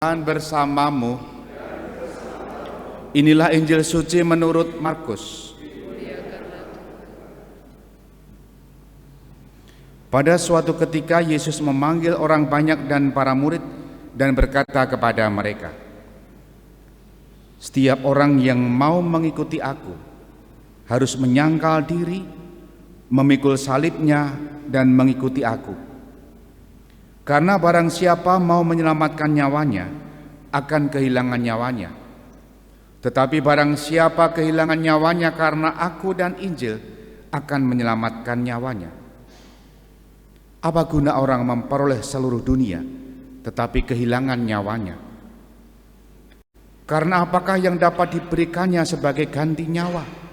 Tuhan bersamamu. Inilah Injil suci menurut Markus. Pada suatu ketika Yesus memanggil orang banyak dan para murid dan berkata kepada mereka, "Setiap orang yang mau mengikuti aku harus menyangkal diri, memikul salibnya dan mengikuti aku. Karena barang siapa mau menyelamatkan nyawanya, akan kehilangan nyawanya. Tetapi barang siapa kehilangan nyawanya karena aku dan Injil, akan menyelamatkan nyawanya. Apa guna orang memperoleh seluruh dunia, tetapi kehilangan nyawanya? Karena apakah yang dapat diberikannya sebagai ganti nyawa?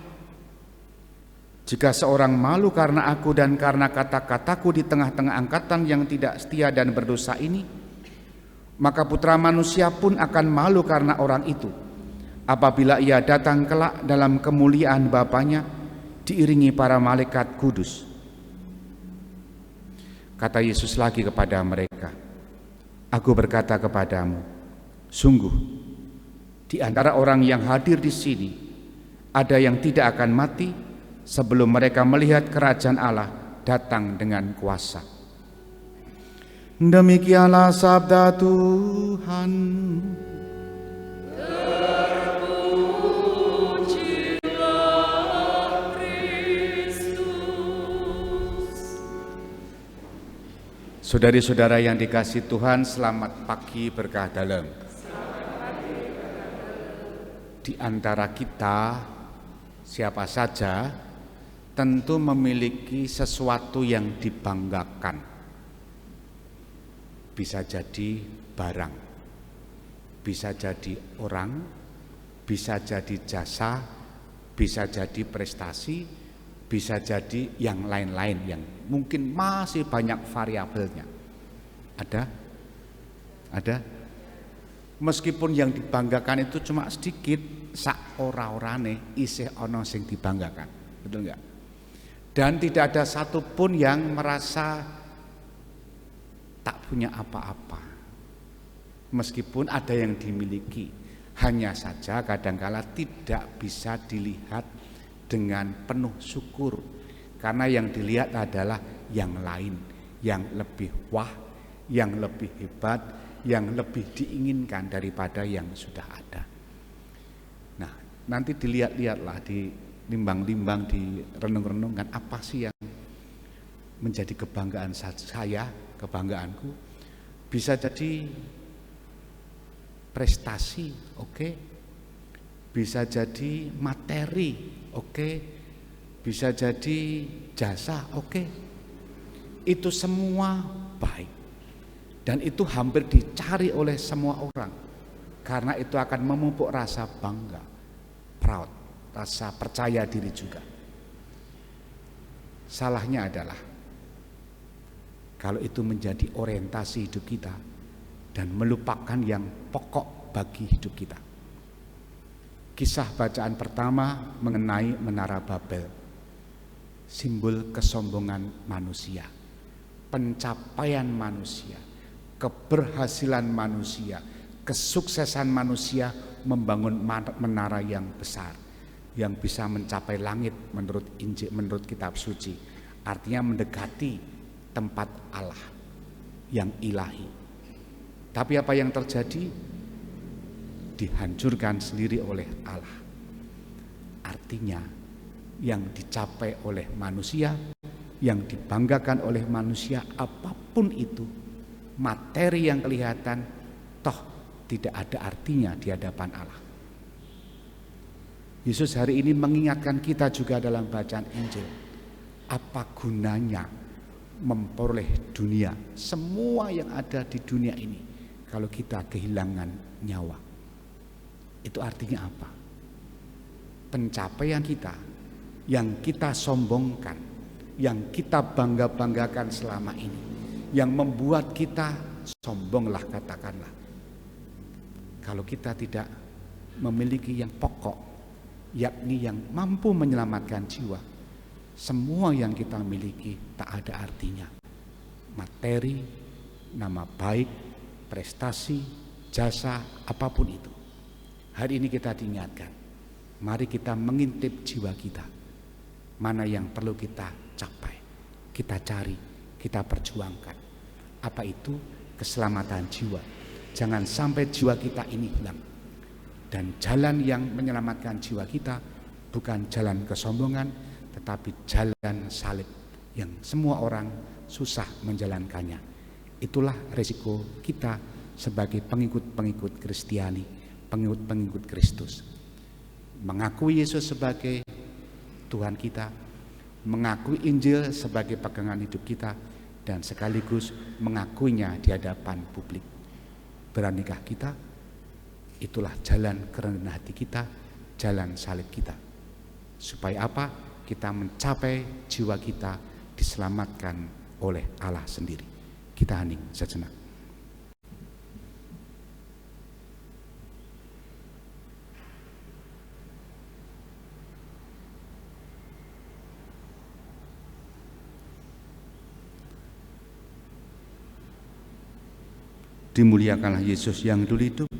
Jika seorang malu karena aku dan karena kata-kataku di tengah-tengah angkatan yang tidak setia dan berdosa ini, maka Putra Manusia pun akan malu karena orang itu, apabila ia datang kelak dalam kemuliaan Bapanya, diiringi para malaikat kudus." Kata Yesus lagi kepada mereka, "Aku berkata kepadamu, sungguh, di antara orang yang hadir di sini, ada yang tidak akan mati sebelum mereka melihat kerajaan Allah datang dengan kuasa." Demikianlah sabda Tuhan. Terpujilah Kristus. Saudari-saudara yang dikasihi Tuhan, selamat pagi berkah dalam. Di antara kita, siapa saja tentu memiliki sesuatu yang dibanggakan. Bisa jadi barang, bisa jadi orang, bisa jadi jasa, bisa jadi prestasi, bisa jadi yang lain-lain yang mungkin masih banyak variabelnya. Ada? Meskipun yang dibanggakan itu cuma sedikit, sak ora-orane isih ana sing dibanggakan. Betul enggak? Dan tidak ada satupun yang merasa tak punya apa-apa, meskipun ada yang dimiliki. Hanya saja kadangkala tidak bisa dilihat dengan penuh syukur, karena yang dilihat adalah yang lain, yang lebih wah, yang lebih hebat, yang lebih diinginkan daripada yang sudah ada. Nah, nanti dilihat-lihatlah, dilimbang-limbang, direnung-renungkan, apa sih yang menjadi kebanggaan saya, kebanggaanku. Bisa jadi prestasi, oke. Bisa jadi materi, oke. Bisa jadi jasa, oke. Itu semua baik. Dan itu hampir dicari oleh semua orang, karena itu akan memupuk rasa bangga, proud, rasa percaya diri juga. Salahnya adalah kalau itu menjadi orientasi hidup kita dan melupakan yang pokok bagi hidup kita. Kisah bacaan pertama mengenai Menara Babel, simbol kesombongan manusia, pencapaian manusia, keberhasilan manusia, kesuksesan manusia membangun menara yang besar, yang bisa mencapai langit menurut Injil, menurut kitab suci. Artinya mendekati tempat Allah yang ilahi. Tapi apa yang terjadi? Dihancurkan sendiri oleh Allah. Artinya yang dicapai oleh manusia, yang dibanggakan oleh manusia, apapun itu, materi yang kelihatan, toh tidak ada artinya di hadapan Allah. Yesus hari ini mengingatkan kita juga dalam bacaan Injil, apa gunanya memperoleh dunia, semua yang ada di dunia ini, kalau kita kehilangan nyawa. Itu artinya apa? Pencapaian kita yang kita sombongkan, yang kita bangga-banggakan selama ini, yang membuat kita sombonglah katakanlah. Kalau kita tidak memiliki yang pokok, yakni yang mampu menyelamatkan jiwa, semua yang kita miliki tak ada artinya. Materi, nama baik, prestasi, jasa apapun itu. Hari ini kita diingatkan, mari kita mengintip jiwa kita, mana yang perlu kita capai, kita cari, kita perjuangkan. Apa itu? Keselamatan jiwa. Jangan sampai jiwa kita ini hilang. Dan jalan yang menyelamatkan jiwa kita bukan jalan kesombongan, tetapi jalan salib yang semua orang susah menjalankannya. Itulah resiko kita sebagai pengikut-pengikut Kristiani, pengikut-pengikut Kristus. Mengakui Yesus sebagai Tuhan kita, mengakui Injil sebagai pegangan hidup kita, dan sekaligus mengakuinya di hadapan publik. Beranikah kita? Itulah jalan kerendahan hati kita, jalan salib kita. Supaya apa? Kita mencapai jiwa kita diselamatkan oleh Allah sendiri. Kita hening sejenak. Dimuliakanlah Yesus yang dulu hidup,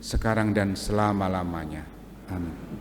sekarang dan selama-lamanya. Amin.